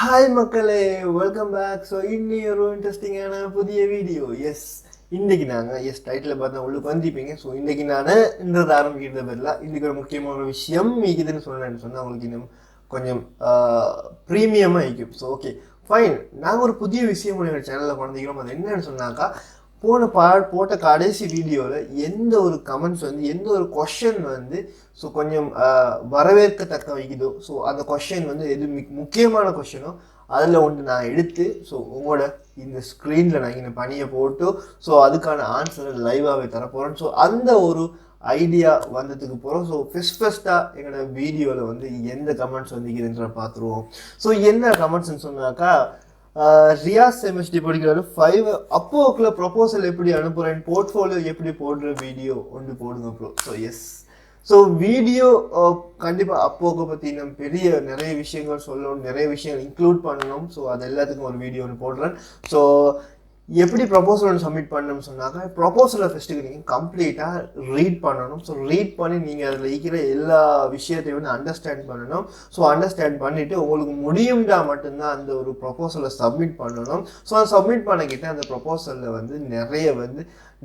Hi மக்களே, welcome back. So இன்னைக்கு ஒரு இன்ட்ரெஸ்டிங்கான புதிய வீடியோ. இன்னைக்கு நாங்கள் டைட்டில் பார்த்தா உள்ளுக்கு வந்திருப்பீங்க. ஸோ இன்னைக்கு நான் இன்றது ஆரம்பிக்கிறது பதிலாக இன்னைக்கு ஒரு முக்கியமான விஷயம் இருக்குதுன்னு சொன்னேன் உங்களுக்கு இன்னும் கொஞ்சம் ப்ரீமியமாக இருக்கும். ஸோ ஓகே ஃபைன், நாங்கள் ஒரு புதிய விஷயம் எங்கள் சேனலில் குழந்தைக்கிறோம். அது என்னன்னு சொன்னாக்கா, போட்ட கடைசி வீடியோவில் எந்த ஒரு கமெண்ட்ஸ் எந்த ஒரு கொஷன் ஸோ கொஞ்சம் வரவேற்கத்தக்க வைக்குதோ, ஸோ அந்த கொஷின் எது முக்கியமான கொஷனோ அதில் நான் எடுத்து ஸோ உங்களோட இந்த ஸ்க்ரீனில் நான் இங்கே பணியை போட்டு ஸோ அதுக்கான ஆன்சரை லைவாகவே தரப்போகிறேன். ஸோ அந்த ஒரு ஐடியா வந்ததுக்கு போகிறோம். ஸோ ஃபஸ்ட்டாக எங்களோட வீடியோவில் எந்த கமெண்ட்ஸ் இதுன்ற பார்த்துருவோம். ஸோ என்ன கமெண்ட்ஸ்ன்னு சொன்னாக்கா, ரியாஸ் செமிஸ்ட்ரி படிக்கிறாரு 5 அப்போக்கில் ப்ரொபோசல் எப்படி அனுப்புகிறேன், போர்ட்ஃபோலியோ எப்படி போடுற வீடியோ ஒன்று போடுங்க ப்ரோ. ஸோ வீடியோ கண்டிப்பாக அப்போக்கை பற்றி நம்ம நிறைய விஷயங்கள் சொல்லணும், நிறைய விஷயங்கள் இன்க்ளூட் பண்ணணும். ஸோ அது எல்லாத்துக்கும் ஒரு வீடியோ ஒன்று போடுறேன். ஸோ எப்படி ப்ரொபோசல் ஒன்று சப்மிட் பண்ணணும்னு சொன்னாக்கா, ப்ரொபோசலை ஃபஸ்ட்டுக்கு நீங்கள் கம்ப்ளீட்டாக ரீட் பண்ணணும். ஸோ ரீட் பண்ணி நீங்கள் அதில் இருக்கிற எல்லா விஷயத்தையும் அண்டர்ஸ்டாண்ட் பண்ணணும். ஸோ அண்டர்ஸ்டாண்ட் பண்ணிவிட்டு உங்களுக்கு முடியும்டா மட்டும்தான் அந்த ஒரு ப்ரொபோசலை சப்மிட் பண்ணணும். ஸோ அதை சப்மிட் பண்ணிக்கிட்டு அந்த ப்ரொபோசலில் நிறைய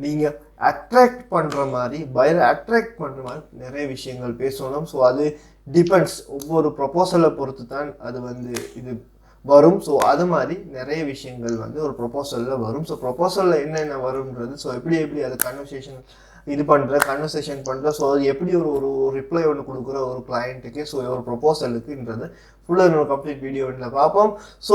நீங்கள் அட்ராக்ட் பண்ணுற மாதிரி அட்ராக்ட் பண்ணுற மாதிரி நிறைய விஷயங்கள் பேசணும். ஸோ அது டிபெண்ட்ஸ், ஒவ்வொரு ப்ரொபோசலை பொறுத்து தான் அது இது வரும். ஸோ அது மாதிரி நிறைய விஷயங்கள் ஒரு ப்ரொபோசலில் வரும். ஸோ ப்ரொபோசலில் என்னென்ன வரும்ன்றது, ஸோ எப்படி அது கன்வர்சேஷன் கன்வர்சேஷன் பண்ணுற, ஸோ அது எப்படி ஒரு ரிப்ளை ஒன்று கொடுக்குற ஒரு கிளையண்ட்டுக்கு, ஸோ ஒரு ப்ரொபோசலுக்குன்றது ஃபுல்லாக என்னோட கம்ப்ளீட் வீடியோவில் பார்ப்போம். ஸோ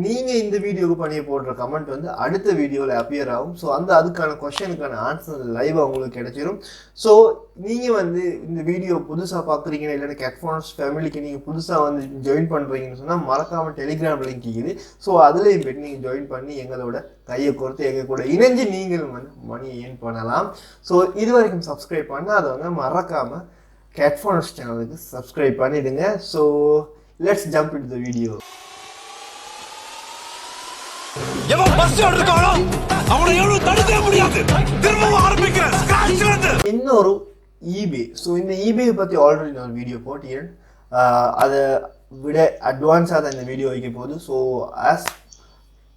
நீங்கள் இந்த வீடியோவுக்கு பண்ணி போடுற கமெண்ட் அடுத்த வீடியோவில் அப்பியர் ஆகும். ஸோ அதுக்கான கொஷனுக்கான ஆன்சர் லைவாக உங்களுக்கு கிடைச்சிடும். ஸோ நீங்கள் இந்த வீடியோ புதுசாக பார்க்குறீங்கன்னா, இல்லைன்னா கேட்ஃபோன்ஸ் ஃபேமிலிக்கு நீங்கள் புதுசாக ஜாயின் பண்ணுறீங்கன்னு சொன்னால் மறக்காமல் டெலிகிராம் லிங்க் இருக்குது. ஸோ அதுலேயும் போய்ட்டு நீங்கள் ஜாயின் பண்ணி எங்களோட கையை கொடுத்து எங்கள் கூட இணைஞ்சு நீங்கள் மணி ஏர்ன் பண்ணலாம். ஸோ இது வரைக்கும் சப்ஸ்கிரைப் பண்ணாதவங்க மறக்காமல் கேட்ஃபோன்ஸ் சேனலுக்கு சப்ஸ்கிரைப் பண்ணிடுங்க. So let's jump into the video. இன்னொரு eBay. ஸோ இந்த eBay பற்றி ஆல்ரெடி நான் வீடியோ போட்டேன். அதை விட அட்வான்ஸாக தான் இந்த வீடியோ வைக்க போகுது. ஸோ ஆஸ்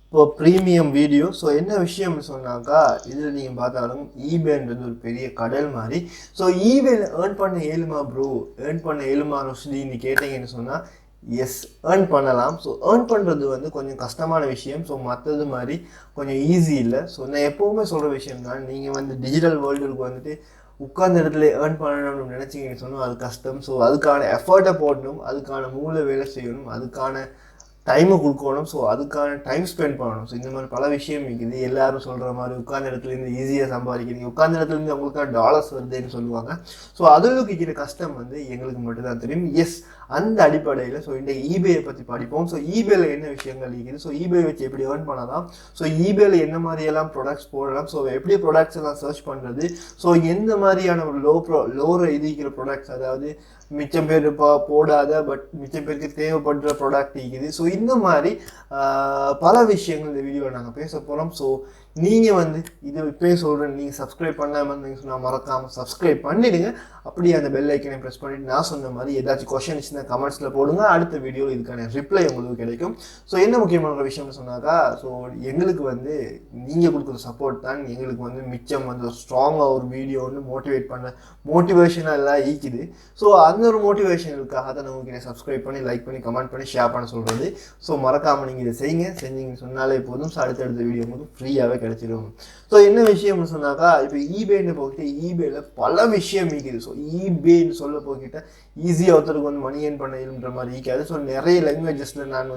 இப்போ ப்ரீமியம் வீடியோ. ஸோ என்ன விஷயம்னு சொன்னாக்கா, இதில் நீங்கள் பார்த்தாலும் eBayன்றது ஒரு பெரிய கடல் மாதிரி. ஸோ eBayல ஏர்ன் பண்ண ஏழுமா ப்ரோ, ஏர்ன் பண்ண ஏழுமா ரோஸ்லின்னு கேட்டீங்கன்னு சொன்னால் எஸ், ஏர்ன் பண்ணலாம். ஸோ ஏர்ன் பண்ணுறது கொஞ்சம் கஷ்டமான விஷயம். ஸோ மற்றது மாதிரி கொஞ்சம் ஈஸி இல்லை. ஸோ நான் எப்போவுமே சொல்கிற விஷயம் தான், நீங்கள் டிஜிட்டல் வேர்ல்டுக்கு உட்கார்ந்த இடத்துல ஏர்ன் பண்ணணும்னு நினச்சிங்கன்னு சொன்னால் அது கஷ்டம். ஸோ அதுக்கான எஃபர்ட்டை போடணும், அதுக்கான மூளை வேலை செய்யணும், அதுக்கான டைமை கொடுக்கணும். ஸோ அதுக்கான டைம் ஸ்பெண்ட் பண்ணணும். ஸோ இந்த மாதிரி பல விஷயம் இருக்குது. எல்லாரும் சொல்கிற மாதிரி உட்கார்ந்த இடத்துலேருந்து ஈஸியாக சம்பாதிக்கிறீங்க, உட்கார்ந்த இடத்துலேருந்து அவங்களுக்கான டாலர்ஸ் வருதுன்னு சொல்லுவாங்க. ஸோ அதில் இருக்கிற கஷ்டம் எங்களுக்கு மட்டும்தான் தெரியும். எஸ், அந்த அடிப்படையில் ஸோ இந்த eBay பற்றி படிப்போம். ஸோ eBayல என்ன விஷயங்கள் இருக்குது, ஸோ eBay வச்சு எப்படி ஏர்ன் பண்ணலாம், ஸோ eBayல என்ன மாதிரியெல்லாம் ப்ராடக்ட்ஸ் போடலாம், ஸோ எப்படி ப்ராடக்ட்ஸ் எல்லாம் சர்ச் பண்ணுறது, ஸோ எந்த மாதிரியான ஒரு லோ இருக்கிற ப்ராடக்ட்ஸ், அதாவது மிச்சம் பேர் போடாத பட் மிச்சம் பேருக்கு தேவைப்படுற ப்ராடக்ட் இருக்குது. ஸோ இந்த மாதிரி பல விஷயங்கள் இந்த வீடியோவில் நாங்கள் பேச போகிறோம். ஸோ நீங்கள் இது இப்போயே சொல்கிறேன், நீங்கள் சப்ஸ்கிரைப் பண்ணாமல் இருந்தீங்க சொன்னால் மறக்காமல் சப்ஸ்கிரைப் பண்ணிவிடுங்க. அப்படியே அந்த பெல் ஐக்கனை ப்ரெஸ் பண்ணிவிட்டு நான் சொன்ன மாதிரி ஏதாச்சும் கொஷின்ஸ் தான் கமெண்ட்ஸில் போடுங்க. அடுத்த வீடியோவில் இதுக்கான ரிப்ளை உங்களுக்கு கிடைக்கும். ஸோ என்ன முக்கியமான விஷயம்னு சொன்னாக்கா, ஸோ எங்களுக்கு நீங்கள் கொடுக்குற சப்போர்ட் தான் எங்களுக்கு மிச்சம் ஸ்ட்ராங்காக ஒரு வீடியோ மோட்டிவேட் பண்ண மோட்டிவேஷனாக எல்லாம் ஈக்குது. ஸோ அந்த ஒரு மோட்டிவேஷனுக்காக தான் உங்களுக்கு சப்ஸ்கிரைப் பண்ணி லைக் பண்ணி கமெண்ட் பண்ணி ஷேர் பண்ண சொல்கிறது. ஸோ மறக்காமல் நீங்கள் இதை செஞ்சீங்கன்னு சொன்னாலே போதும். ஸோ அடுத்தடுத்த வீடியோ ஃப்ரீயாகவே கிடைச்சிடும். ஸோ என்ன விஷயம்னு சொன்னாக்கா, இப்போ eBayன்னு போக்கிட்டு eBayல பல விஷயம் இருக்குது. ஸோ eBayன்னு சொல்ல போக்கிட்ட ஈஸியாக ஒருத்தருக்கு மணி ஏர்ன் பண்ண மாதிரி இருக்காது. ஸோ நிறைய லாங்குவேஜஸில் நான்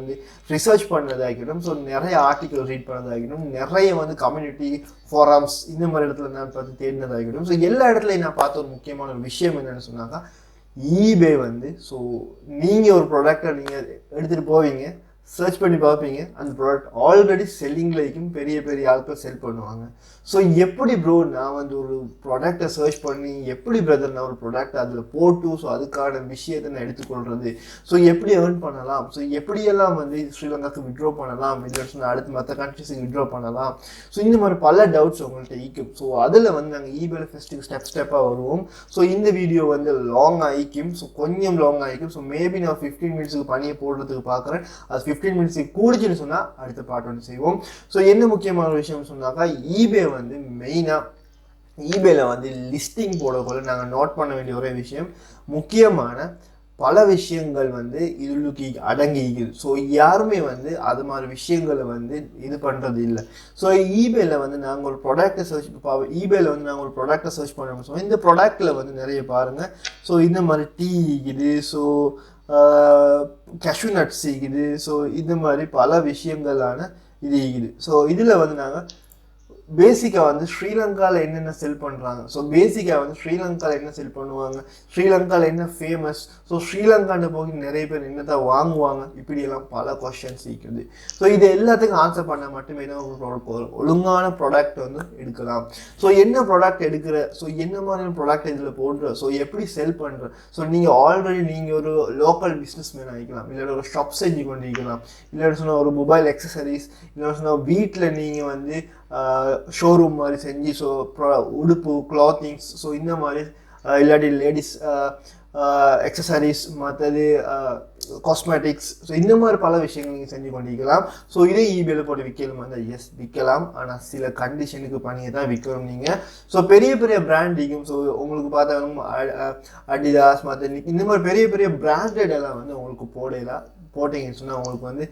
ரிசர்ச் பண்ணதாகிடும். ஸோ நிறைய ஆர்டிக்கல் ரீட் பண்ணதாகிடும், நிறைய கம்யூனிட்டி ஃபாரம்ஸ் இந்த மாதிரி இடத்துல நான் பார்த்து தேடினதாகிடும். ஸோ எல்லா இடத்துலையும் நான் பார்த்த ஒரு முக்கியமான ஒரு விஷயம் என்னென்னு சொன்னாக்கா, eBay ஸோ நீங்கள் ஒரு ப்ராடக்டை நீங்கள் எடுத்துகிட்டு போவீங்க, சர்ச் பண்ணி பார்ப்பீங்க, அந்த ப்ராடக்ட் ஆல்ரெடி செல்லிங்கில் இருக்கும், பெரிய பெரிய ஆட்கள் செல் பண்ணுவாங்க. ஸோ எப்படி ப்ரோ நான் ஒரு ப்ராடக்டை சர்ச் பண்ணி எப்படி பிரதர் நான் ஒரு ப்ராடக்ட் அதில் போட்டு ஸோ அதுக்கான விஷயத்தை நான் எடுத்துக்கொள்கிறது, ஸோ எப்படி ஏர்ன் பண்ணலாம், ஸோ எப்படியெல்லாம் ஸ்ரீலங்காவுக்கு விட்ரா பண்ணலாம், இல்லை அடுத்து மற்ற கண்ட்ரிஸுக்கு விட்ரா பண்ணலாம், ஸோ இந்த மாதிரி பல டவுட்ஸ் உங்கள்கிட்ட ஈக்கும். ஸோ அதில் நாங்கள் eBayல ஃபஸ்ட்டுக்கு ஸ்டெப்பாக வருவோம். ஸோ இந்த வீடியோ லாங் ஆகிக்கும். ஸோ கொஞ்சம் லாங் ஆகிக்கும். ஸோ மேபி நான் 15 மினிட்ஸுக்கு பண்ணியை போடுறதுக்கு பார்க்குறேன். அது 15 மினிட்ஸ் கூடிச்சுன்னு சொன்னால் அடுத்த பார்ட் வந்து செய்வோம். ஸோ என்ன முக்கியமான விஷயம் சொன்னாக்கா eBay வந்து மெயினாக eBayல வந்து லிஸ்டிங் போடக்குள்ள நாங்கள் நோட் பண்ண வேண்டிய ஒரே விஷயம், முக்கியமான பல விஷயங்கள் வந்து இதுக்கு அடங்கிக்குது. ஸோ யாருமே வந்து அது மாதிரி விஷயங்களை வந்து இது பண்ணுறது இல்லை. ஸோ eBayல வந்து நாங்கள் ஒரு ப்ராடக்ட்டை eBayல வந்து நாங்கள் ஒரு ப்ராடக்ட்டை சர்ச் பண்ணணும். ஸோ இந்த ப்ராடக்ட்டில் வந்து நிறைய பாருங்கள். ஸோ இந்த மாதிரி டீ இருக்குது, ஸோ கேஷ்யூ நட்ஸ் இருக்குது, ஸோ இந்த மாதிரி பல விஷயங்களான இது இருக்குது. ஸோ இதில் வந்து நாங்கள் பேசிக்காக வந்து ஸ்ரீலங்காவில் என்னென்ன செல் பண்ணுறாங்க, ஸோ பேசிக்காக வந்து ஸ்ரீலங்காவில் என்ன செல் பண்ணுவாங்க, ஸ்ரீலங்காவில் என்ன ஃபேமஸ், ஸோ ஸ்ரீலங்கான்னு போய் நிறைய பேர் என்னதான் வாங்குவாங்க, இப்படியெல்லாம் பல கொஷின்ஸ் இருக்குது. ஸோ இது எல்லாத்துக்கும் ஆன்சர் பண்ணால் மட்டுமே தான் ஒரு ஒழுங்கான ப்ராடக்ட் வந்து எடுக்கலாம். ஸோ என்ன ப்ராடக்ட் எடுக்கிற, ஸோ என்ன மாதிரியான ப்ராடக்ட் இதில் போடுற, ஸோ எப்படி செல் பண்ணுற, ஸோ நீங்கள் ஆல்ரெடி நீங்கள் ஒரு லோக்கல் பிஸ்னஸ் மேன் ஆகிக்கலாம், இல்லை ஒரு ஷாப் செஞ்சு கொண்டு இருக்கலாம், இல்லை சொன்னால் ஒரு மொபைல் எக்ஸசரிஸ், இல்லை சொன்னால் வீட்டில் நீங்கள் வந்து ஷோரூம் மாதிரி செஞ்சு, ஸோ உடுப்பு கிளாத்திங்ஸ், ஸோ இந்த மாதிரி இல்லாட்டி லேடிஸ் எக்ஸசரிஸ், மற்றது காஸ்மெட்டிக்ஸ், ஸோ இந்த மாதிரி பல விஷயங்கள் நீங்கள் செஞ்சு கொண்டிருக்கலாம். ஸோ இதே eBayல போட்டு விற்கலாம் வந்து எஸ் விற்கலாம், ஆனால் சில கண்டிஷனுக்கு பண்ணியே தான் விற்கணும் நீங்கள். ஸோ பெரிய பெரிய பிராண்டிங்கும், ஸோ உங்களுக்கு பார்த்தா அடிடாஸ் மற்ற இந்த மாதிரி பெரிய பெரிய பிராண்டட் எல்லாம் வந்து உங்களுக்கு போட்டிங்கன்னு சொன்னால் உங்களுக்கு வந்து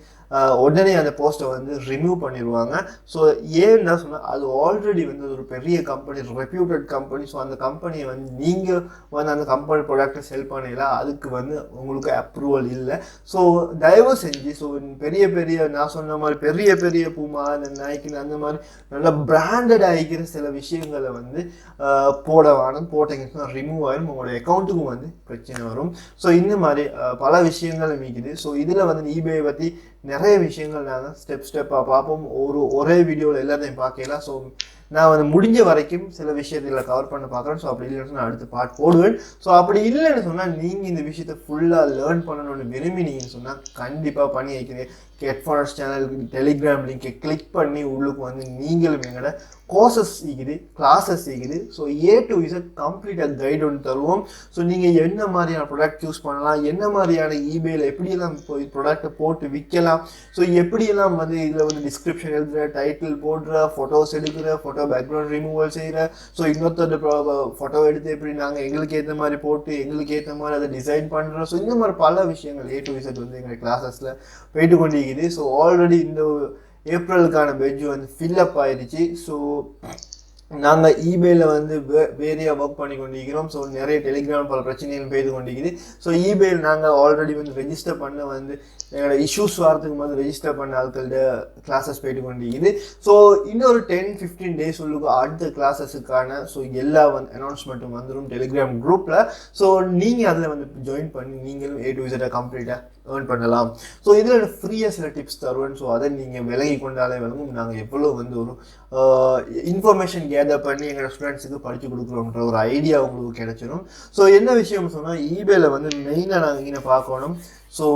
உடனே அந்த போஸ்ட்டை வந்து ரிமூவ் பண்ணிடுவாங்க. ஸோ ஏன்னா சொன்னால் அது ஆல்ரெடி வந்து ஒரு பெரிய கம்பெனி, ரெப்யூட்டட் கம்பெனி. ஸோ அந்த கம்பெனியை வந்து நீங்கள் வந்து அந்த கம்பெனி ப்ராடக்டை செல் பண்ணலாம், அதுக்கு வந்து உங்களுக்கு அப்ரூவல் இல்லை. ஸோ தயவு செஞ்சு ஸோ பெரிய பெரிய நான் சொன்ன மாதிரி பெரிய பெரிய பூமா, அந்த நைக்கின் அந்த மாதிரி நல்லா பிராண்டட் ஆகிக்கிற சில விஷயங்களை வந்து போட்டிங்கன்னா ரிமூவ் ஆகிடும், உங்களோட அக்கௌண்ட்டுக்கும் வந்து பிரச்சனை வரும். ஸோ இந்த மாதிரி பல விஷயங்கள் மிக்குது. ஸோ இதில் வந்து eBay பற்றி நிறைய விஷயங்கள் நாங்கள் ஸ்டெப்பாக பார்ப்போம். ஒரே வீடியோவில் எல்லாத்தையும் பார்க்கலாம். ஸோ நான் வந்து முடிஞ்ச வரைக்கும் சில விஷயத்தில் கவர் பண்ண பார்க்குறேன். ஸோ அப்படி இல்லைன்னு சொன்னால் அடுத்த பார்ட் போடுவேன். ஸோ அப்படி இல்லைன்னு சொன்னால் நீங்கள் இந்த விஷயத்தை ஃபுல்லாக லேர்ன் பண்ணணும்னு விரும்பினீங்கன்னு சொன்னால் கண்டிப்பாக பண்ணி வைக்கிறேன். Cattfonets சேனலுக்கு டெலிகிராம் லிங்கை கிளிக் பண்ணி உள்ளுக்கு வந்து நீங்களும் எங்களோட கோர்சஸ் இருக்குது, கிளாஸஸ் இருக்குது. ஸோ A to Z கம்ப்ளீட்டாக கைடு ஒன்று தருவோம். ஸோ நீங்கள் என்ன மாதிரியான ப்ராடக்ட் யூஸ் பண்ணலாம், என்ன மாதிரியான eBayல எப்படியெல்லாம் போய் ப்ராடக்டை போட்டு விற்கலாம், ஸோ எப்படியெல்லாம் வந்து இதில் வந்து டிஸ்கிரிப்ஷன் எழுதுகிற, டைட்டில் போடுற, ஃபோட்டோஸ் எடுக்கிற, ஃபோட்டோ பேக்ரவுண்ட் ரிமூவல் செய்கிற, ஸோ இன்னொருத்தர் ஃபோட்டோ எடுத்து எப்படி நாங்கள் எங்களுக்கு ஏற்ற மாதிரி போட்டு எங்களுக்கு ஏற்ற மாதிரி அதை டிசைன் பண்ணுறோம். ஸோ இந்த மாதிரி பல விஷயங்கள் A to Z வந்து எங்கள் கிளாஸஸில் போயிட்டு கொண்டு. ஸோ ஆல்ரெடி இந்த ஏப்ரலுக்கான பெட்ஜ் வந்து ஃபில்அப் ஆயிடுச்சு. ஸோ நாங்கள் eBayல வந்து வேறையாக ஒர்க் பண்ணி கொண்டிருக்கிறோம். ஸோ நிறைய டெலிகிராம் பல பிரச்சனைகள் பெய்து கொண்டிருக்குது. ஸோ eBayல நாங்கள் ஆல்ரெடி வந்து ரெஜிஸ்டர் பண்ண வந்து எங்களோட இஷ்யூஸ் வரதுக்கு வந்து ரெஜிஸ்டர் பண்ண ஆட்கள்கிட்ட கிளாஸஸ் போயிட்டு கொண்டிருக்குது. ஸோ இன்னொரு 10-15 டேஸ் உள்ளுக்கு அடுத்த கிளாஸஸுக்கான ஸோ எல்லா வந்து அனௌன்ஸ்மெண்ட்டும் வந்துடும் டெலிகிராம் குரூப்பில். ஸோ நீங்கள் அதில் வந்து ஜாயின் பண்ணி நீங்களும் A to Z கம்ப்ளீட்டாக ஏர்ன் பண்ணலாம். ஸோ இதில் ஃப்ரீயாக சில டிப்ஸ் தருவேன். ஸோ அதை நீங்கள் விலகி கொண்டாலே விளங்கும் நாங்கள் எவ்வளோ வந்து ஒரு இன்ஃபர்மேஷன் கேதர் பண்ணி எங்களோட ஸ்டூடெண்ட்ஸுக்கு படித்து கொடுக்குறோன்ற ஒரு ஐடியா உங்களுக்கு கிடைச்சிடும். ஸோ என்ன விஷயம் சொன்னால் eBayல வந்து மெயினாக நாங்கள் இங்கே பார்க்கணும். ஸோ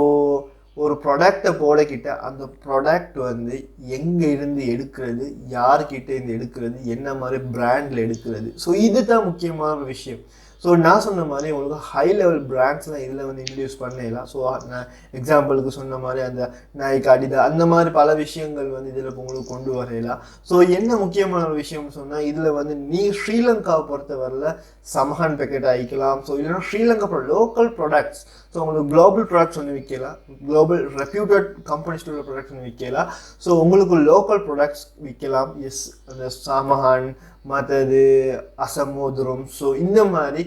ஒரு ப்ராடக்டை போடக்கிட்ட அந்த ப்ராடக்ட் வந்து எங்கே இருந்து எடுக்கிறது, யார்கிட்ட இருந்து எடுக்கிறது, என்ன மாதிரி பிராண்டில் எடுக்கிறது, ஸோ இது தான் முக்கியமான விஷயம். ஸோ நான் சொன்ன மாதிரி உங்களுக்கு ஹை லெவல் பிராண்ட்ஸ்லாம் இதில் வந்து இன்ட்ரடியூஸ் பண்ணலாம். ஸோ நான் எக்ஸாம்பிளுக்கு சொன்ன மாதிரி அந்த நைக், அடிடாஸ் அந்த மாதிரி பல விஷயங்கள் வந்து இதில் உங்களுக்கு கொண்டு வரையலாம். ஸோ என்ன முக்கியமான ஒரு விஷயம்னு சொன்னால் இதில் வந்து ஸ்ரீலங்காவை பொறுத்தவரையில் சமஹான் பேக்கெட் ஆகிக்கலாம். ஸோ இல்லைன்னா ஸ்ரீலங்கா லோக்கல் ப்ராடக்ட்ஸ், ஸோ உங்களுக்கு குளோபல் ப்ராடக்ட்ஸ் ஒன்று விற்கலாம், குளோபல் ரெப்யூட்டட் கம்பெனிஸ் உள்ள ப்ராடக்ட்ஸ் ஒன்று விற்கலாம். ஸோ உங்களுக்கு லோக்கல் ப்ராடக்ட்ஸ் விற்கலாம். எஸ், அந்த சமஹான், மற்றது அசமோதுரம், ஸோ இந்த மாதிரி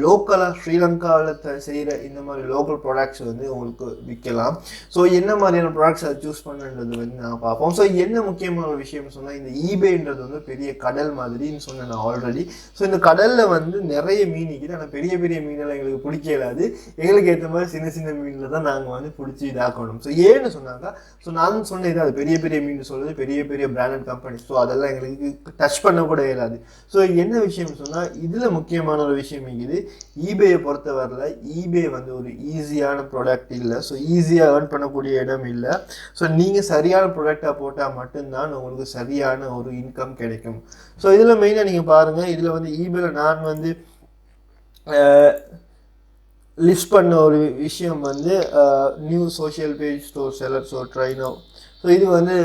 லோக்கலாக ஸ்ரீலங்காவில் செய்கிற இந்த மாதிரி லோக்கல் ப்ராடக்ட்ஸ் வந்து உங்களுக்கு விற்கலாம். ஸோ என்ன மாதிரியான ப்ராடக்ட்ஸ் அதை சூஸ் பண்ணுறது வந்து நான் பார்ப்போம். ஸோ என்ன முக்கியமான ஒரு விஷயம் சொன்னால் இந்த eBayன்றது வந்து பெரிய கடல் மாதிரின்னு சொன்னேன் நான் ஆல்ரெடி. ஸோ இந்த கடலில் வந்து நிறைய மீன் இருக்குது, ஆனால் பெரிய பெரிய மீனெல்லாம் எங்களுக்கு பிடிக்கலாது. எங்களுக்கு ஏற்ற மாதிரி சின்ன சின்ன மீனில் தான் நாங்கள் வந்து பிடிச்சி இதாக்கணும். ஸோ ஏன்னு சொன்னாங்க, ஸோ நான் சொன்ன இது அது பெரிய பெரிய மீன் சொல்கிறது பெரிய பெரிய பிராண்டட் கம்பெனி. ஸோ அதெல்லாம் எங்களுக்கு டச் பண்ண கூட இயலாது. ஸோ என்ன விஷயம் சொன்னால் இதில் முக்கியமான ஒரு விஷயம் இருக்குது, eBayயை பொறுத்தவரையில் eBay வந்து ஒரு ஈஸியான ப்ராடக்ட் இல்லை. ஸோ ஈஸியாக ஏர்ன் பண்ணக்கூடிய இடம் இல்லை. ஸோ நீங்கள் சரியான ப்ராடக்டாக போட்டால் மட்டும்தான் உங்களுக்கு சரியான ஒரு இன்கம் கிடைக்கும். ஸோ இதில் மெயினாக நீங்கள் பாருங்கள், இதில் வந்து eBayல நான் வந்து லிஸ்ட் பண்ண ஒரு விஷயம் வந்து new social page store செலர். So try now. So இது வந்து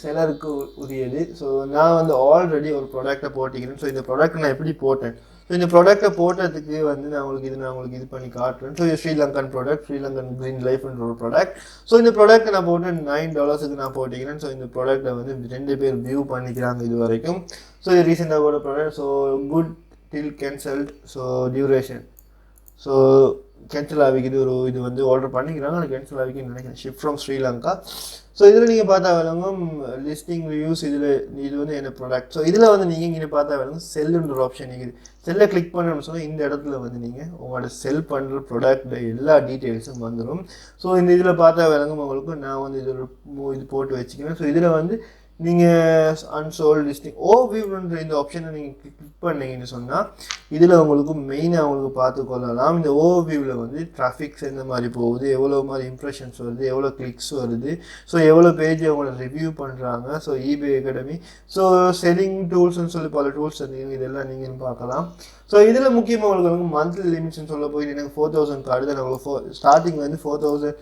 செலருக்கு உரியது. ஸோ நான் வந்து ஆல்ரெடி ஒரு ப்ராடக்டை போட்டிக்கிறேன். ஸோ இந்த ப்ராடக்ட் நான் எப்படி போட்டேன், ஸோ இந்த ப்ராடக்டை போட்டதுக்கு வந்து நான் உங்களுக்கு இது பண்ணி காட்டுறேன். ஸோ இது ஸ்ரீலங்கன் ப்ராடக்ட், ஸ்ரீலங்கன் க்ரீன் லைஃப்ன்ற ஒரு ப்ராடக்ட். ஸோ இந்த ப்ராடக்ட்டை நான் போட்டு $9 நான் போட்டிக்கிறேன். ஸோ இந்த ப்ராடக்ட்டை வந்து 2 பேர் வியூ பண்ணிக்கிறாங்க இது வரைக்கும். ஸோ இது ரீசெண்டாக போட்ட product. So good till cancelled. So duration. So cancel ஆகிக்குது. இது வந்து ஆர்டர் பண்ணிக்கிறாங்க, அது கேன்சல் ஆகிக்குன்னு நினைக்கிறேன். Ship from Sri Lanka. ஸோ இதில் நீங்கள் பார்த்தா விளங்கும் லிஸ்டிங் ரிவ்யூஸ். இது வந்து என்ன ப்ராடக்ட். ஸோ இதில் வந்து நீங்கள் இங்கே பார்த்தா விளங்கும் செல்லுன்ற ஒரு ஆப்ஷன் இருக்குது. செல்லை கிளிக் பண்ணணும்னு சொன்னால் இந்த இடத்துல வந்து நீங்கள் உங்களோட செல் பண்ணுற ப்ராடக்ட் எல்லா டீட்டெயில்ஸும் வந்துடும். ஸோ இந்த இதில் பார்த்தா விளங்கும் உங்களுக்கு நான் வந்து இது போட்டு வச்சுக்கிறேன். ஸோ இதில் வந்து நீங்கள் அன்சோல்டு லிஸ்டிங் ஓவியூன்ற இந்த ஆப்ஷனை நீங்கள் கிளிக் பண்ணீங்கன்னு சொன்னால் இதில் உங்களுக்கு மெயினாக உங்களுக்கு பார்த்துக்கொள்ளலாம். இந்த ஓவியூவில் வந்து டிராஃபிக்ஸ் எந்த மாதிரி போகுது, எவ்வளோ மாதிரி இம்ப்ரெஷன்ஸ் வருது, எவ்வளோ கிளிக்ஸ் வருது, ஸோ எவ்வளோ பேஜ் அவங்கள ரிவ்யூ பண்ணுறாங்க. So eBay academy. So selling டூல்ஸ்ன்னு சொல்லி பல டூல்ஸ் இருந்தீங்க, இதெல்லாம் நீங்கள் பார்க்கலாம். ஸோ இதில் முக்கியமாக உங்களுக்கு மந்த்லி லிமிட்ஸ்ன்னு சொல்ல போய் எனக்கு 4000 காட்டுது. எனக்கு ஸ்டார்டிங் வந்து 4000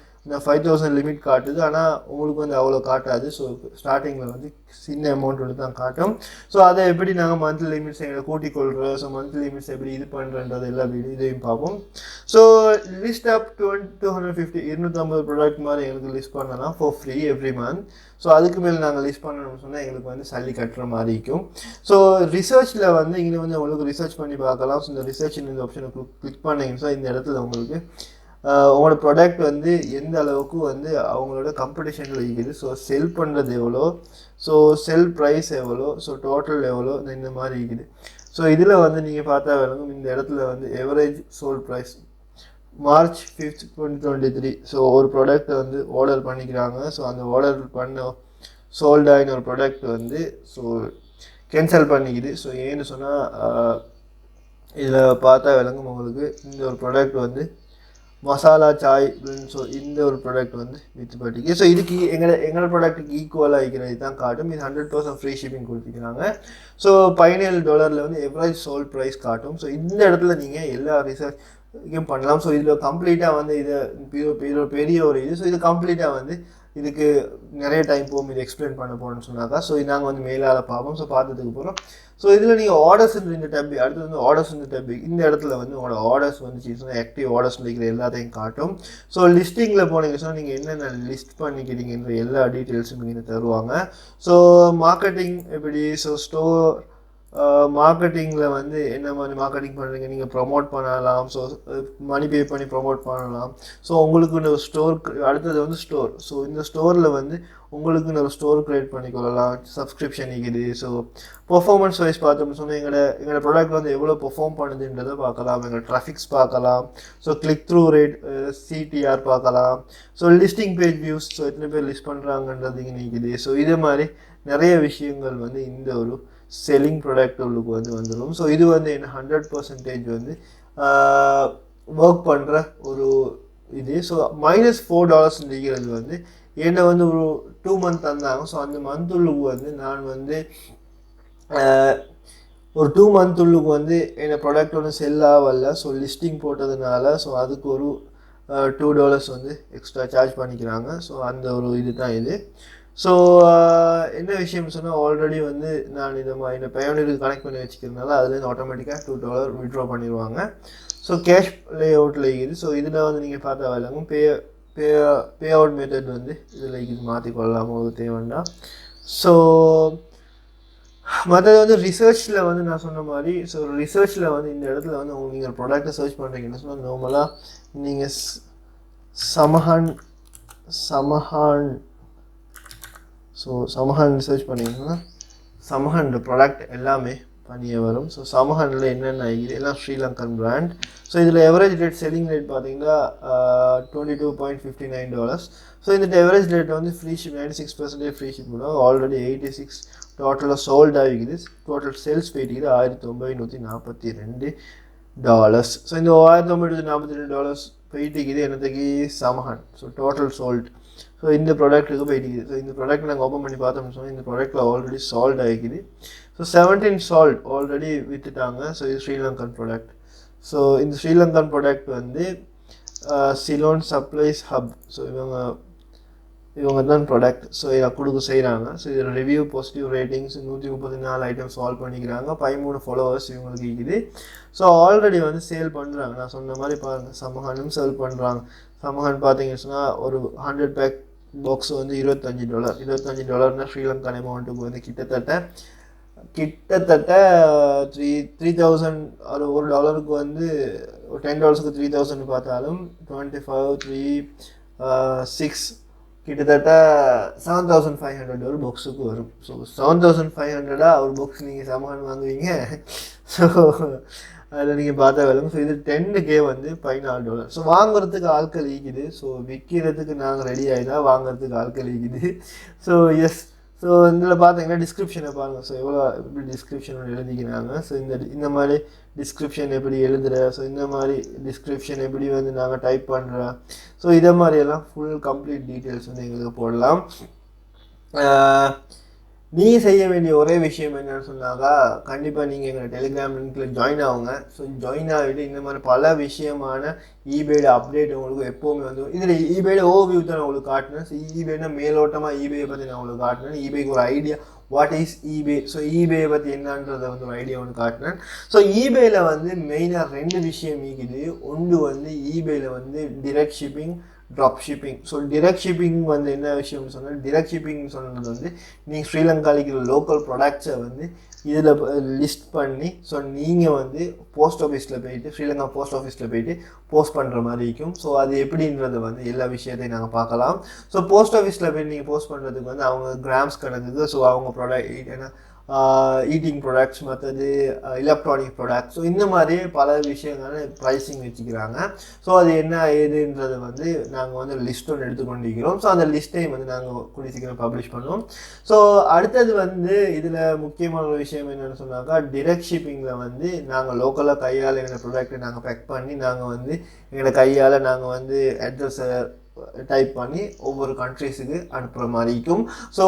5000 லிமிட் காட்டுது. ஆனால் உங்களுக்கு வந்து அவ்வளோ காட்டாது. ஸோ ஸ்டார்டிங்கில் வந்து சின்ன அமௌண்ட் வந்து தான் காட்டும். ஸோ அதை எப்படி நாங்கள் மந்த்லி லிமிட்ஸ் எங்களை கூட்டிக் கொள்கிறோம், ஸோ மந்த்லி லிமிட்ஸ் எப்படி இது பண்ணுறன்றது எல்லா இதையும் பார்ப்போம். ஸோ லிஸ்ட் அப் 250 250 ப்ராடக்ட் மாதிரி எங்களுக்கு லிஸ்ட் பண்ணலாம் for free every month. So அதுக்கு மேலே நாங்கள் லிஸ்ட் பண்ணணும்னு சொன்னால் எங்களுக்கு வந்து சல்லி கட்டுற மாதிரி இருக்கும். ஸோ ரிசர்ச்சில் வந்து இங்கே வந்து உங்களுக்கு ரிசர்ச் பண்ணி பார்க்கலாம். ஸோ இந்த ரிசர்ச் இந்த ஆப்ஷனை கிளிக் பண்ணிங்கன்னா ஸோ இந்த இடத்துல உங்களுக்கு உங்களோட ப்ராடக்ட் வந்து எந்த அளவுக்கு வந்து அவங்களோட காம்படிஷனில் இருக்குது, ஸோ செல் பண்ணுறது எவ்வளோ, ஸோ செல் ப்ரைஸ் எவ்வளோ, ஸோ டோட்டல் எவ்வளோ, இந்த மாதிரி இருக்குது. ஸோ இதில் வந்து நீங்கள் பார்த்தா விளங்கும் இந்த இடத்துல வந்து average sold price March 5th 2023. So ஒரு ப்ராடக்ட்டை வந்து ஆர்டர் பண்ணிக்கிறாங்க. ஸோ அந்த ஆர்டர் பண்ண சோல்டாகின ஒரு ப்ராடக்ட் வந்து ஸோ கேன்சல் பண்ணிக்குது. ஸோ ஏன்னு சொன்னால் இதில் பார்த்தா விளங்கும் உங்களுக்கு இந்த ஒரு ப்ராடக்ட் வந்து மசாலா சாய். ஸோ இந்த ஒரு ப்ராடக்ட் வந்து வித்துப்பட்டிக்கு. ஸோ இதுக்கு எங்களோட ப்ராடக்ட்டுக்கு ஈக்குவலாக இருக்கிறது தான் காட்டும். இது 100% ஃப்ரீ ஷிப்பிங் கொடுத்துக்கிறாங்க. ஸோ $17 வந்து எவரேஜ் சோல்ட் ப்ரைஸ் காட்டும். ஸோ இந்த இடத்துல நீங்கள் எல்லா ரிசர்ச்சும் பண்ணலாம். ஸோ இதில் கம்ப்ளீட்டாக வந்து இதை பெரிய ஒரு இது. ஸோ இது கம்ப்ளீட்டாக வந்து இதுக்கு நிறைய டைம் போகும் இது எக்ஸ்பிளைன் பண்ண போகணும்னு சொன்னாக்கா. ஸோ இது நாங்கள் வந்து மேலால் பார்ப்போம். ஸோ பார்த்ததுக்கு போகிறோம். ஸோ இதில் நீங்கள் ஆர்டர்ஸ் இந்த டேப், அடுத்து வந்து ஆர்டர்ஸ் இந்த டேப், இந்த இடத்துல வந்து உங்களோட ஆர்டர்ஸ் வந்து ஆக்டிவ் ஆர்டர்ஸ் இருக்கிற எல்லாத்தையும் காட்டும். ஸோ லிஸ்டிங்கில் போனீங்க சொன்னால் நீங்கள் என்னென்ன லிஸ்ட் பண்ணிக்கிறீங்கன்ற எல்லா டீட்டெயில்ஸும் இங்கே தருவாங்க. ஸோ மார்க்கெட்டிங் எப்படி, ஸோ ஸ்டோர் மார்க்கெட்டிங்கில் வந்து என்ன மாதிரி மார்க்கெட்டிங் பண்ணுறீங்க, நீங்கள் ப்ரொமோட் பண்ணலாம். ஸோ மணி பே பண்ணி ப்ரொமோட் பண்ணலாம். ஸோ உங்களுக்குன்னு ஒரு ஸ்டோர், அடுத்தது வந்து ஸ்டோர். ஸோ இந்த ஸ்டோரில் வந்து உங்களுக்குன்னு ஒரு ஸ்டோர் க்ரியேட் பண்ணிக்கொள்ளலாம். சப்ஸ்கிரிப்ஷன் இருக்குது. ஸோ பெர்ஃபார்மன்ஸ் வைஸ் பார்த்தோம்னு சொன்னால் எங்களோட ப்ராடக்ட் வந்து எவ்வளோ பெர்ஃபார்ம் பண்ணுதுன்றதை பார்க்கலாம். எங்களோட ட்ராஃபிக்ஸ் பார்க்கலாம். So click through rate, CTR பார்க்கலாம். So listing page views, so எத்தனை பேர் லிஸ்ட் பண்ணுறாங்கன்றது இங்கே நிற்குது. ஸோ இதே மாதிரி நிறைய விஷயங்கள் வந்து இந்த ஒரு செல்லிங் ப்ராடக்ட் உள்ளுக்கு வந்து வந்துடும். ஸோ இது வந்து என்ன 100% வந்து ஒர்க் பண்ணுற ஒரு இது. ஸோ -$4 இருக்கிறது வந்து என்ன வந்து ஒரு 2 month தந்தாங்க. ஸோ அந்த மந்த் உள்ளுக்கு வந்து நான் வந்து ஒரு 2 month உள்ளுக்கு வந்து என்ன ப்ராடக்ட் ஒன்று செல் ஆகல. ஸோ லிஸ்டிங் போட்டதுனால ஸோ அதுக்கு ஒரு $2 வந்து எக்ஸ்ட்ரா சார்ஜ் பண்ணிக்கிறாங்க. ஸோ அந்த ஒரு இது தான் இது. ஸோ என்ன விஷயம்னு சொன்னால் ஆல்ரெடி வந்து நான் இதை என்ன பயோனியருக்கு கனெக்ட் பண்ணி வச்சுக்கிறதுனால அதுலேருந்து ஆட்டோமேட்டிக்காக $2 விட்ரா பண்ணிடுவாங்க. ஸோ கேஷ் லே அவுட்டில் இருக்குது. ஸோ இதில் வந்து நீங்கள் பார்த்தா விளங்கும் பே அவுட் மெத்தட் வந்து இதில் இது மாற்றிக்கொள்ளலாம் உங்களுக்கு தேவைன்னா. ஸோ மற்றது வந்து ரிசர்ச்சில் வந்து நான் சொன்ன மாதிரி, ஸோ ரிசர்ச்சில் வந்து இந்த இடத்துல வந்து உங்களுக்கு நீங்கள் ப்ராடக்ட்டை சர்ச் பண்ணுறீங்கன்னு சொன்னால் நார்மலாக நீங்கள் சமஹான் ரிசர்ச் பண்ணிங்கன்னா சமஹான் ப்ராடக்ட் எல்லாமே பண்ணியே வரும். ஸோ சமஹானில் என்னென்ன ஆகிது எல்லாம் ஸ்ரீலங்கன் பிராண்ட். ஸோ இதில் எவரேஜ் ரேட், செல்லிங் ரேட் பார்த்தீங்கன்னா $22.59. ஸோ இந்த எவரேஜ் ரேட் வந்து ஃப்ரீ ஷிப் 96% ஃப்ரீ ஷிப் பண்ணுவோம். ஆல்ரெடி 86 டோட்டலாக சோல்ட் ஆகிக்குது. டோட்டல் சேல்ஸ் போயிட்டு $1942. ஸோ இந்த $1942 போயிட்டு என்னத்துக்கு சமஹான். So total sold. ஸோ இந்த ப்ராடக்ட்டுக்கு போயிட்டு. ஸோ இந்த ப்ராடக்ட் நாங்கள் ஓப்பன் பண்ணி பார்த்தோம்னு சொன்னால் இந்த ப்ராடக்ட்டில் ஆல்ரெடி சால்ட் ஆகிக்குது. ஸோ 17 சால்ட் ஆல்ரெடி விற்றுட்டாங்க. ஸோ இது ஸ்ரீலங்கன் ப்ராடக்ட். ஸோ இந்த ஸ்ரீலங்கன் ப்ராடக்ட் வந்து சிலோன் சப்ளைஸ் ஹப். ஸோ இவங்க தான் ப்ராடக்ட். ஸோ இதை கொடுக்க செய்கிறாங்க. ஸோ இதில் review positive ratings 134 item solve பண்ணிக்கிறாங்க. 13 ஃபாலோவர்ஸ் இவங்களுக்கு இருக்குது. ஸோ ஆல்ரெடி வந்து சேல் பண்ணுறாங்க. நான் சொன்ன மாதிரி பாருங்கள், சமஹானும் சேல் பண்ணுறாங்க. சமஹான் பார்த்தீங்கன்னு சொன்னால் ஒரு 100 பேக் பாக்ஸ் வந்து $25. $25 ஸ்ரீலங்கன் அமௌண்ட்டுக்கு வந்து கிட்டத்தட்ட 3000 ஒரு டாலருக்கு வந்து $10க்கு 3000 பார்த்தாலும் 25 3 6 கிட்டத்தட்ட $7500 ஒரு பாக்ஸுக்கு வரும். ஸோ $7500 ஒரு பாக்ஸ் நீங்கள் சாமான் வாங்குவீங்க. ஸோ அதில் நீங்கள் பார்த்தா வேணும். ஸோ இது 10K வந்து $14. ஸோ வாங்குறதுக்கு ஆட்கள் ஈக்குது. ஸோ விற்கிறதுக்கு நாங்கள் ரெடி ஆகிதான் வாங்குறதுக்கு ஆட்கள் ஈக்குது. So S. ஸோ இதில் பார்த்தீங்கன்னா டிஸ்கிரிப்ஷனை பாருங்கள். ஸோ எப்படி டிஸ்கிரிப்ஷன் எழுதிக்கிறாங்க. ஸோ இந்த மாதிரி டிஸ்கிரிப்ஷன் எப்படி எழுதுகிற, ஸோ இந்த மாதிரி டிஸ்கிரிப்ஷன் எப்படி வந்து நாங்கள் டைப் பண்ணுற, ஸோ இதை மாதிரியெல்லாம் ஃபுல் கம்ப்ளீட் டீட்டெயில்ஸ் வந்து எங்களுக்கு போடலாம். நீங்கள் செய்ய வேண்டிய ஒரே விஷயம் என்னென்னு சொன்னாக்கா, கண்டிப்பாக நீங்கள் எங்கள் டெலிகிராம் லிங்க்கில் ஜாயின் ஆகுங்க. ஸோ ஜாயின் ஆகிட்டு இந்த மாதிரி பல விஷயமான eBay அப்டேட் உங்களுக்கு எப்போவுமே வந்து இதில் eBay ஓவியூ தான் உங்களுக்கு காட்டினேன். ஸோ eBayனா மேலோட்டமாக eBay பற்றி நான் உங்களுக்கு காட்டினேன். eBayக்கு ஒரு idea what is eBay, so eBay பற்றி என்னன்றதை வந்து ஒரு ஐடியா ஒன்று காட்டினேன். ஸோ eBayல வந்து மெயினாக 2 விஷயம் இருக்குது. ஒன்று வந்து eBayல வந்து direct shipping, drop shipping. So direct shipping வந்து என்ன விஷயம்னு சொன்னால், டிரெக்ட் ஷிப்பிங் சொன்னது வந்து நீங்கள் ஸ்ரீலங்காலிக்கிற லோக்கல் ப்ராடக்ட்ஸை வந்து இதில் லிஸ்ட் பண்ணி, ஸோ நீங்கள் வந்து போஸ்ட் ஆஃபீஸில் போயிட்டு, ஸ்ரீலங்கா போஸ்ட் ஆஃபீஸில் போயிட்டு போஸ்ட் பண்ணுற மாதிரி இருக்கும். ஸோ அது எப்படின்றது வந்து எல்லா விஷயத்தையும் நாங்கள் பார்க்கலாம். ஸோ போஸ்ட் ஆஃபீஸில் போய் நீங்கள் போஸ்ட் பண்ணுறதுக்கு வந்து அவங்க கிராம்ஸ் கணக்குது. ஸோ அவங்க ப்ராடக்ட் ஏன்னா ஈட்டிங் ப்ராடக்ட்ஸ், மற்றது எலக்ட்ரானிக் ப்ராடக்ட்ஸ், ஸோ இந்த மாதிரி பல விஷயங்கள் ப்ரைஸிங் வச்சுக்கிறாங்க. ஸோ அது என்ன ஏதுன்றது வந்து நாங்கள் வந்து லிஸ்ட் ஒன்று எடுத்துக்கொண்டிருக்கிறோம். ஸோ அந்த லிஸ்ட்டையும் வந்து நாங்கள் கூடிய சீக்கிரம் பப்ளிஷ் பண்ணுவோம். ஸோ அடுத்தது வந்து இதில் முக்கியமான ஒரு விஷயம் என்னென்னு சொன்னாக்கா, டிரெக்ட் ஷிப்பிங்கில் வந்து நாங்கள் லோக்கலாக கையால் எங்களோட ப்ராடக்ட்டை நாங்கள் பேக் பண்ணி நாங்கள் வந்து எங்களோட கையால் நாங்கள் வந்து அட்ரஸை டைப் பண்ணி ஒவ்வொரு கண்ட்ரீஸுக்கு அனுப்புகிற மாதிரி இருக்கும். ஸோ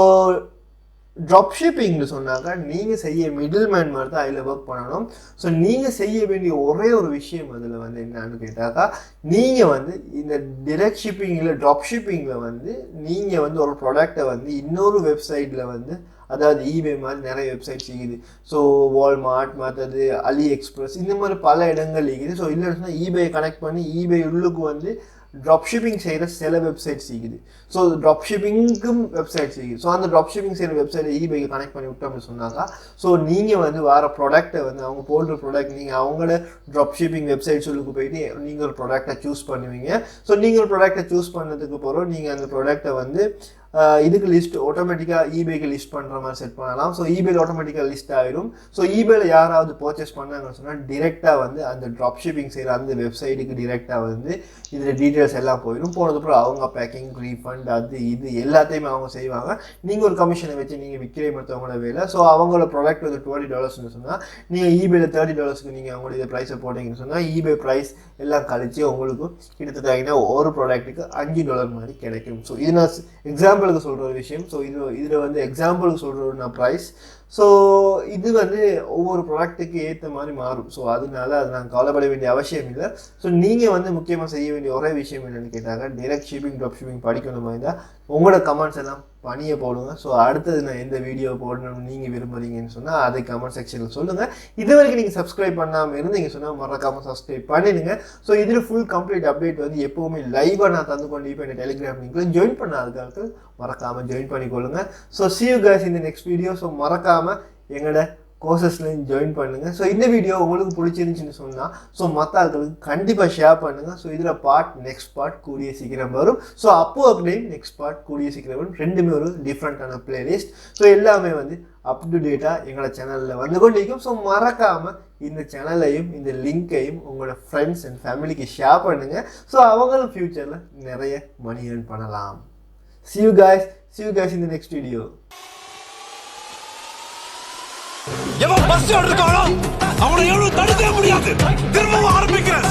ட்ராப் ஷிப்பிங்னு சொன்னாக்கா நீங்கள் செய்ய மிடில் மேன் மாதிரி தான் அதில் ஒர்க் பண்ணணும். ஸோ நீங்கள் செய்ய வேண்டிய ஒரே ஒரு விஷயம் அதில் வந்து என்னன்னு கேட்டாக்கா, நீங்கள் வந்து இந்த டிரெக்ட் ஷிப்பிங்கில் ட்ராப் ஷிப்பிங்கில் வந்து நீங்கள் வந்து ஒரு ப்ராடக்டை வந்து இன்னொரு வெப்சைட்டில் வந்து, அதாவது eBay மாதிரி நிறைய வெப்சைட்ஸ் இருக்குது. ஸோ வால்மார்ட், மற்றது அலி எக்ஸ்பிரஸ், இந்த மாதிரி பல இடங்கள் இருக்குது. ஸோ இல்லைன்னு சொன்னால் eBay கனெக்ட் பண்ணி eBay உள்ளுக்கு வந்து ட்ராப் ஷிப்பிங் செய்கிற சில வெப்சைட்ஸ் இருக்குது. ஸோ ட்ராப் ஷிப்பிங்க்கும் வெப்சைட்ஸ் இருக்குது. ஸோ அந்த ட்ராப் ஷிப்பிங் செய்கிற வெப்சைட்டை eBayக்கு கனெக்ட் பண்ணி விட்டோம்னு சொன்னாக்கா, ஸோ நீங்கள் வந்து வேறு ப்ராடக்ட்டை வந்து அவங்க போடுற ப்ராடக்ட் நீங்கள் அவங்களோட ட்ராப் ஷிப்பிங் வெப்சைட்ஸுக்கு போயிட்டு நீங்கள் ஒரு ப்ராடக்டை சூஸ் பண்ணுவீங்க. ஸோ நீங்கள் ஒரு ப்ராடக்டை சூஸ் பண்ணதுக்கு பிறகு நீங்கள் அந்த ப்ராடக்டை வந்து இதுக்கு லிஸ்ட் ஆட்டோமேட்டிக்காக eBayக்கு லிஸ்ட் பண்ணுற மாதிரி செட் பண்ணலாம். ஸோ eBayல ஆட்டோமேட்டிக்காக லிஸ்ட் ஆகிடும். ஸோ eBayல யாராவது பர்ச்சேஸ் பண்ணாங்கன்னு சொன்னால் டிரெக்டாக வந்து அந்த ட்ராப் ஷிப்பிங் செய்கிற அந்த வெப்சைட்டுக்கு டிரெக்டாக வந்து இதில் டீட்டெயில்ஸ் எல்லாம் போயிடும். போனதுக்கப்புறம் அவங்க பேக்கிங், ரீஃபண்ட், அது இது எல்லாத்தையுமே அவங்க செய்வாங்க. நீங்கள் ஒரு கமிஷனை வச்சு நீங்கள் விற்கிற மற்றவங்களோட வேலை. ஸோ அவங்களோட ப்ராடக்ட் வந்து $20 சொன்னால் நீங்கள் eBayல $30 நீங்கள் அவங்களுடைய ப்ரைஸை போட்டிங்கன்னு சொன்னால் eBay ப்ரைஸ் எல்லாம் கழிச்சு உங்களுக்கு கிட்டத்தட்ட ஒரு ப்ராடக்ட்டுக்கு $5 மாதிரி கிடைக்கும். ஸோ இது நான் எக்ஸாம்பிளுக்கு சொல்கிற ஒரு விஷயம். ஸோ இதில் வந்து எக்ஸாம்பிளுக்கு சொல்கிற ஒரு நான் ப்ரைஸ். ஸோ இது வந்து ஒவ்வொரு ப்ராடக்ட்டுக்கு ஏற்ற மாதிரி மாறும். ஸோ அதனால அது நாங்கள் கவலைப்பட வேண்டிய அவசியம் இல்லை. ஸோ நீங்கள் வந்து முக்கியமாக செய்ய வேண்டிய ஒரே விஷயம் என்னென்னு கேட்டாங்க, டிரெக்ட் ஷிப்பிங், ட்ராப் ஷிப்பிங் படிக்கணும் இருந்தால் உங்களோட கமெண்ட்ஸ் எல்லாம் பணியை போடுங்க. ஸோ அடுத்தது நான் எந்த வீடியோ போடணும்னு நீங்கள் விரும்புகிறீங்கன்னு சொன்னால் அதை கமெண்ட் செக்ஷனில் சொல்லுங்கள். இது வரைக்கும் நீங்கள் சப்ஸ்கிரைப் பண்ணாமல் இருந்தீங்க சொன்னால் மறக்காமல் சப்ஸ்கிரைப் பண்ணிடுங்க. ஸோ இதில் ஃபுல் கம்ப்ளீட் அப்டேட் வந்து எப்போவுமே லைவாக நான் தந்து கொண்டு இப்போ என் டெலிகிராம் லிங்க்கில் ஜாயின் பண்ணாததுக்கு மறக்காமல் ஜாயின் பண்ணிக்கொள்ளுங்க. So see you guys in the next video. So மறக்காமல் எங்களோட கோர்சஸ்லையும் ஜாயின் பண்ணுங்கள். ஸோ இந்த வீடியோ உங்களுக்கு பிடிச்சிருந்துச்சின்னு சொன்னால் ஸோ மற்ற ஆட்களுக்கு கண்டிப்பாக ஷேர் பண்ணுங்கள். ஸோ இதில் நெக்ஸ்ட் பார்ட் கூடிய சீக்கிரம் வரும். ஸோ Upworkலையும் நெக்ஸ்ட் பார்ட் கூடிய சீக்கிரம் வரும். ரெண்டுமே ஒரு டிஃப்ரெண்ட்டான பிளேலிஸ்ட். ஸோ எல்லாமே வந்து அப் டு டேட்டாக எங்களோட சேனலில் வந்து கொண்டிருக்கும். ஸோ மறக்காமல் இந்த சேனலையும் இந்த லிங்க்கையும் உங்களோட ஃப்ரெண்ட்ஸ் அண்ட் ஃபேமிலிக்கு ஷேர் பண்ணுங்கள். ஸோ அவங்களும் ஃப்யூச்சரில் நிறைய மணி ஏர்ன் பண்ணலாம். See you guys in the next video. எவன் பஸ் எடுத்துக்கானோ அவனை எவ்வளவு தடுக்க முடியாது. திரும்பவும் ஆரம்பிக்கிறேன்.